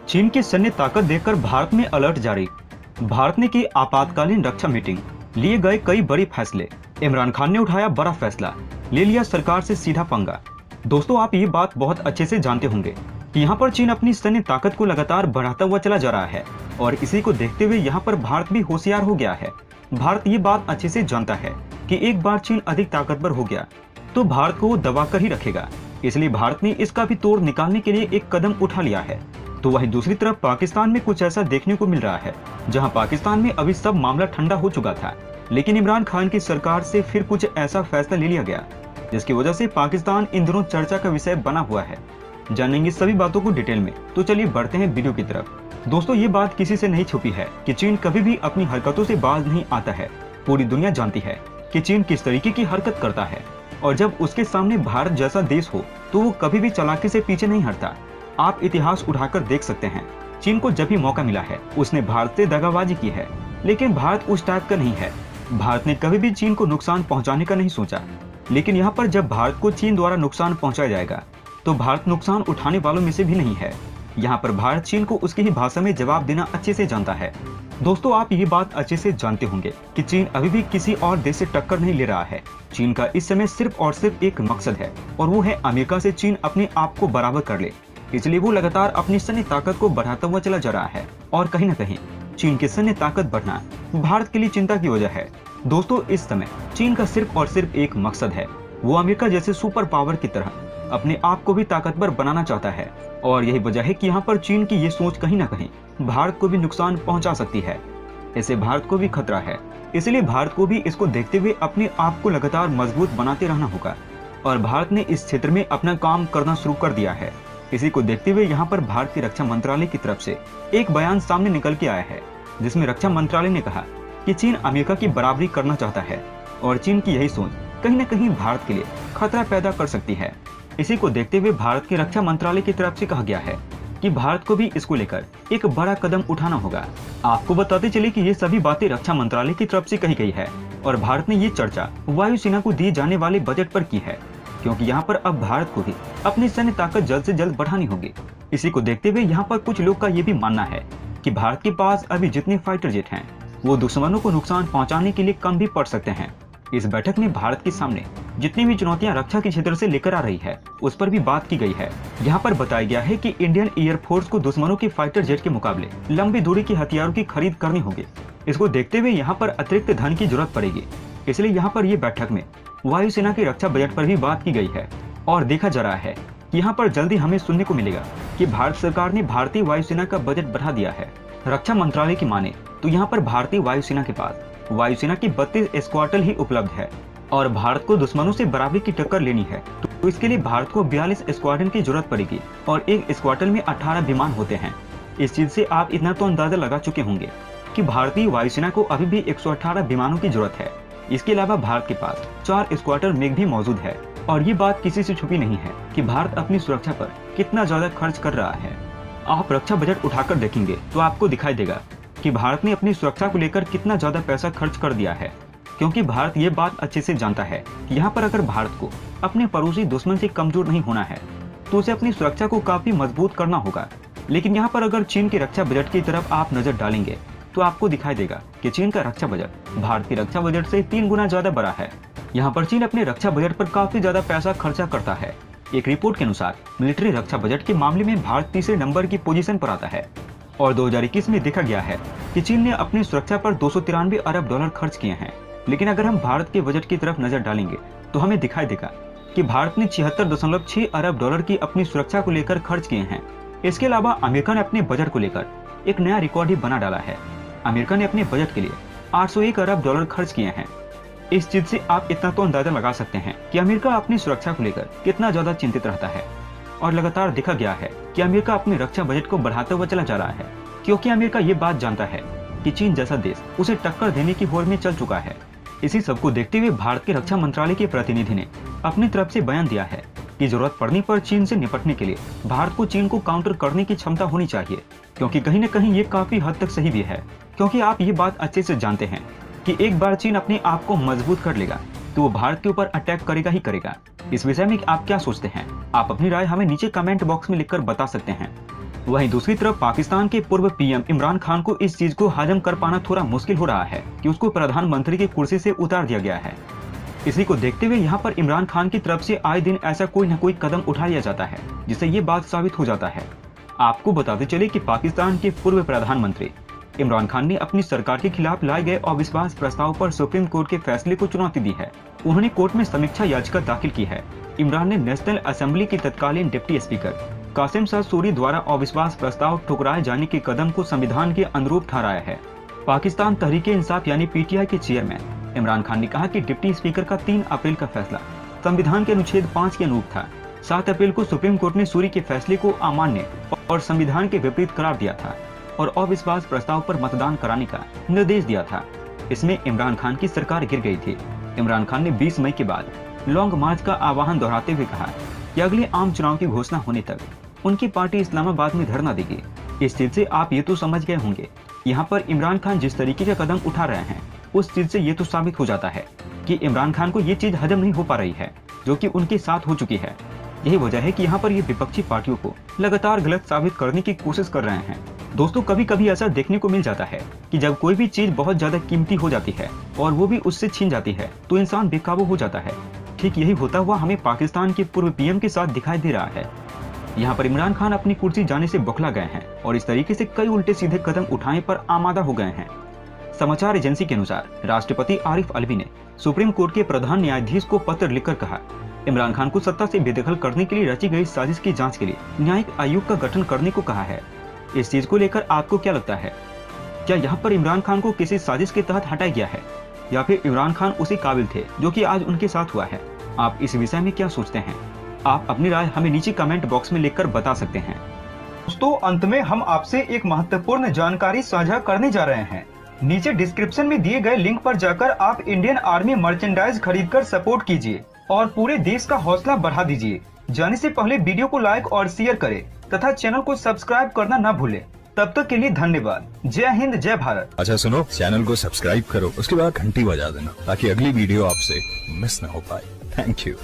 चीन की सैन्य ताकत देखकर भारत में अलर्ट जारी। भारत ने की आपातकालीन रक्षा मीटिंग, लिए गए कई बड़े फैसले। इमरान खान ने उठाया बड़ा फैसला, ले लिया सरकार से सीधा पंगा। दोस्तों, आप ये बात बहुत अच्छे से जानते होंगे कि यहाँ पर चीन अपनी सैन्य ताकत को लगातार बढ़ाता हुआ चला जा रहा है और इसी को देखते हुए यहाँ पर भारत भी होशियार हो गया है। भारत ये बात अच्छे से जानता है कि एक बार चीन अधिक ताकतवर हो गया तो भारत को वो दबा कर ही रखेगा, इसलिए भारत ने इसका भी तोड़ निकालने के लिए एक कदम उठा लिया है। तो वहीं दूसरी तरफ पाकिस्तान में कुछ ऐसा देखने को मिल रहा है जहां पाकिस्तान में अभी सब मामला ठंडा हो चुका था, लेकिन इमरान खान की सरकार से फिर कुछ ऐसा फैसला ले लिया गया जिसकी वजह से पाकिस्तान इन दिनों चर्चा का विषय बना हुआ है। जानेंगे सभी बातों को डिटेल में, तो चलिए बढ़ते हैं वीडियो की तरफ। दोस्तों, ये बात किसी से नहीं छुपी है कि चीन कभी भी अपनी हरकतों से बाज नहीं आता है। पूरी दुनिया जानती है कि चीन किस तरीके की हरकत करता है और जब उसके सामने भारत जैसा देश हो तो वो कभी भी चालाकी से पीछे नहीं हटता। आप इतिहास उठाकर देख सकते हैं, चीन को जब भी मौका मिला है उसने भारत से दगाबाजी की है, लेकिन भारत उस टाइप का नहीं है। भारत ने कभी भी चीन को नुकसान पहुंचाने का नहीं सोचा, लेकिन यहाँ पर जब भारत को चीन द्वारा नुकसान पहुंचाया जाएगा तो भारत नुकसान उठाने वालों में से भी नहीं है। यहाँ पर भारत चीन को उसकी ही भाषा में जवाब देना अच्छे से जानता है। दोस्तों, आप ये बात अच्छे से जानते होंगे कि चीन अभी भी किसी और देश से टक्कर नहीं ले रहा है। चीन का इस समय सिर्फ और सिर्फ एक मकसद है और वो है अमेरिका से चीन अपने आप को बराबर कर ले। इसलिए वो लगातार अपनी सैन्य ताकत को बढ़ाता हुआ चला जा रहा है और कहीं न कहीं चीन की सैन्य ताकत बढ़ना भारत के लिए चिंता की वजह है। दोस्तों, इस समय चीन का सिर्फ और सिर्फ एक मकसद है, वो अमेरिका जैसे सुपर पावर की तरह अपने आप को भी ताकतवर बनाना चाहता है और यही वजह है कि यहाँ पर चीन की ये सोच कहीं न कहीं भारत को भी नुकसान पहुंचा सकती है। इससे भारत को भी खतरा है, इसलिए भारत को भी इसको देखते हुए अपने आप को लगातार मजबूत बनाते रहना होगा और भारत ने इस क्षेत्र में अपना काम करना शुरू कर दिया है। इसी को देखते हुए यहाँ पर भारत के रक्षा मंत्रालय की तरफ से एक बयान सामने निकल के आया है जिसमें रक्षा मंत्रालय ने कहा कि चीन अमेरिका की बराबरी करना चाहता है और चीन की यही सोच कहीं न कहीं भारत के लिए खतरा पैदा कर सकती है। इसी को देखते हुए भारत के रक्षा मंत्रालय की तरफ से कहा गया है कि भारत को भी इसको लेकर एक बड़ा कदम उठाना होगा। आपको बताते चले कि ये सभी बातें रक्षा मंत्रालय की तरफ से कही गई है और भारत ने ये चर्चा वायुसेना को दिए जाने वाले बजट पर की है, क्योंकि यहाँ पर अब भारत को भी अपनी सैन्य ताकत जल्द से जल्द बढ़ानी होगी। इसी को देखते हुए यहाँ पर कुछ लोग का ये भी मानना है कि भारत के पास अभी जितने फाइटर जेट हैं वो दुश्मनों को नुकसान पहुंचाने के लिए कम भी पड़ सकते हैं। इस बैठक में भारत के सामने जितनी भी चुनौतियां रक्षा के क्षेत्र से लेकर आ रही है उस पर भी बात की गई है। यहाँ पर बताया गया है कि इंडियन एयरफोर्स को दुश्मनों के फाइटर जेट के मुकाबले लंबी दूरी के हथियारों की खरीद करनी होगी। इसको देखते हुए यहाँ पर अतिरिक्त धन की जरूरत पड़ेगी, इसलिए यहाँ पर ये बैठक में वायुसेना के रक्षा बजट पर भी बात की गई है और देखा जा रहा है कि यहाँ पर जल्दी हमें सुनने को मिलेगा कि भारत सरकार ने भारतीय वायुसेना का बजट बढ़ा दिया है। रक्षा मंत्रालय की माने तो यहाँ पर भारतीय वायुसेना के पास वायुसेना की 32 स्क्वाड्रन ही उपलब्ध है और भारत को दुश्मनों से बराबरी की टक्कर लेनी है तो इसके लिए भारत को 42 स्क्वाड्रन की जरूरत पड़ेगी और एक स्क्वाड्रन में 18 विमान होते हैं। इस चीज से आप इतना तो अंदाजा लगा चुके होंगे कि भारतीय वायुसेना को अभी भी 118 विमानों की जरूरत है। इसके अलावा भारत के पास 4 स्क्वाड्रन मेघ भी मौजूद है और ये बात किसी से छुपी नहीं है कि भारत अपनी सुरक्षा पर कितना ज्यादा खर्च कर रहा है। आप रक्षा बजट उठाकर देखेंगे तो आपको दिखाई देगा कि भारत ने अपनी सुरक्षा को लेकर कितना ज्यादा पैसा खर्च कर दिया है, क्योंकि भारत ये बात अच्छे से जानता है कि यहाँ पर अगर भारत को अपने पड़ोसी दुश्मन से कमजोर नहीं होना है तो उसे अपनी सुरक्षा को काफी मजबूत करना होगा। लेकिन यहाँ पर अगर चीन के रक्षा बजट की तरफ आप नजर डालेंगे तो आपको दिखाई देगा कि चीन का रक्षा बजट भारत के रक्षा बजट से 3 गुना ज्यादा बड़ा है। यहाँ पर चीन अपने रक्षा बजट पर काफी ज्यादा पैसा खर्चा करता है। एक रिपोर्ट के अनुसार मिलिट्री रक्षा बजट के मामले में भारत तीसरे नंबर की पोजीशन पर आता है और 2021 में देखा गया है कि चीन ने अपनी सुरक्षा पर 293 अरब डॉलर खर्च किए हैं। लेकिन अगर हम भारत के बजट की तरफ नजर डालेंगे तो हमें दिखाई देगा कि भारत ने 76.6 अरब डॉलर की अपनी सुरक्षा को लेकर खर्च किए हैं। इसके अलावा अमेरिका ने अपने बजट को लेकर एक नया रिकॉर्ड ही बना डाला है। अमेरिका ने अपने बजट के लिए 801 अरब डॉलर खर्च किए हैं। इस चीज से आप इतना तो अंदाजा लगा सकते हैं कि अमेरिका अपनी सुरक्षा को लेकर कितना ज्यादा चिंतित रहता है और लगातार देखा गया है कि अमेरिका अपने रक्षा बजट को बढ़ाते हुए चला जा रहा है, क्योंकि अमेरिका ये बात जानता है कि चीन जैसा देश उसे टक्कर देने की होड़ में चल चुका है। इसी सब को देखते हुए भारत के रक्षा मंत्रालय के प्रतिनिधि ने अपनी तरफ से बयान दिया है कि जरूरत पड़ने पर चीन से निपटने के लिए भारत को चीन को काउंटर करने की क्षमता होनी चाहिए, क्योंकि कहीं न कहीं ये काफी हद तक सही भी है। क्योंकि आप ये बात अच्छे से जानते हैं कि एक बार चीन अपने आप को मजबूत कर लेगा तो वो भारत के ऊपर अटैक करेगा ही करेगा। इस विषय में आप क्या सोचते हैं? आप अपनी राय हमें नीचे कमेंट बॉक्स में लिखकर बता सकते हैं। वहीं दूसरी तरफ पाकिस्तान के पूर्व पीएम इमरान खान को इस चीज को हजम कर पाना थोड़ा मुश्किल हो रहा है कि उसको प्रधानमंत्री की कुर्सी से उतार दिया गया है। इसी को देखते हुए यहाँ पर इमरान खान की तरफ से आए दिन ऐसा कोई न कोई कदम उठा लिया जाता है जिससे ये बात साबित हो जाता है। आपको बताते चले कि पाकिस्तान के पूर्व प्रधानमंत्री इमरान खान ने अपनी सरकार के खिलाफ लाए गए अविश्वास प्रस्ताव पर सुप्रीम कोर्ट के फैसले को चुनौती दी है। उन्होंने कोर्ट में समीक्षा याचिका दाखिल की है। इमरान ने नेशनल असेंबली के तत्कालीन डिप्टी स्पीकर कासिम शाह सूरी द्वारा अविश्वास प्रस्ताव ठुकराए जाने के कदम को संविधान के अनुरूप ठहराया है। पाकिस्तान तहरीक इंसाफ यानी पीटीआई के चेयरमैन इमरान खान ने कहा कि डिप्टी स्पीकर का 3 अप्रैल का फैसला संविधान के अनुच्छेद 5 के अनुरूप था। 7 अप्रैल को सुप्रीम कोर्ट ने सूरी के फैसले को अमान्य और संविधान के विपरीत करार दिया था और अविश्वास प्रस्ताव पर मतदान कराने का निर्देश दिया था। इसमें इमरान खान की सरकार गिर गई थी। इमरान खान ने 20 मई के बाद लॉन्ग मार्च का आह्वान दोहराते हुए कहा कि अगले आम चुनाव की घोषणा होने तक उनकी पार्टी इस्लामाबाद में धरना देगी। इस चीज से आप ये तो समझ गए होंगे, यहाँ पर इमरान खान जिस तरीके का कदम उठा रहे हैं उस चीज से ये तो साबित हो जाता है कि इमरान खान को ये चीज हजम नहीं हो पा रही है जो कि उनके साथ हो चुकी है। यही वजह है कि यहाँ पर ये विपक्षी पार्टियों को लगातार गलत साबित करने की कोशिश कर रहे हैं। दोस्तों, कभी कभी ऐसा देखने को मिल जाता है कि जब कोई भी चीज बहुत ज्यादा कीमती हो जाती है और वो भी उससे छीन जाती है तो इंसान बेकाबू हो जाता है। ठीक यही होता हुआ हमें पाकिस्तान के पूर्व पीएम के साथ दिखाई दे रहा है। यहाँ पर इमरान खान अपनी कुर्सी जाने से बौखला गए हैं और इस तरीके से कई उल्टे सीधे कदम उठाने पर आमादा हो गए हैं। समाचार एजेंसी के अनुसार राष्ट्रपति आरिफ अलवी ने सुप्रीम कोर्ट के प्रधान न्यायाधीश को पत्र लिखकर कहा, इमरान खान को सत्ता से बेदखल करने के लिए रची गई साजिश की जांच के लिए न्यायिक आयोग का गठन करने को कहा है। इस चीज को लेकर आपको क्या लगता है? क्या यहाँ पर इमरान खान को किसी साजिश के तहत हटाया गया है या फिर इमरान खान उसी काबिल थे जो कि आज उनके साथ हुआ है? आप इस विषय में क्या सोचते हैं? आप अपनी राय हमें नीचे कमेंट बॉक्स में लिखकर बता सकते हैं। दोस्तों, अंत में हम आपसे एक महत्वपूर्ण जानकारी साझा करने जा रहे हैं। नीचे डिस्क्रिप्शन में दिए गए लिंक पर जाकर आप इंडियन आर्मी मर्चेंडाइज खरीदकर सपोर्ट कीजिए और पूरे देश का हौसला बढ़ा दीजिए। जाने से पहले वीडियो को लाइक और शेयर करें तथा चैनल को सब्सक्राइब करना न भूलें। तब तक के लिए धन्यवाद। जय हिंद, जय भारत। अच्छा सुनो, चैनल को सब्सक्राइब करो, उसके बाद घंटी बजा देना ताकि अगली वीडियो आपसे मिस न हो पाए। Thank you.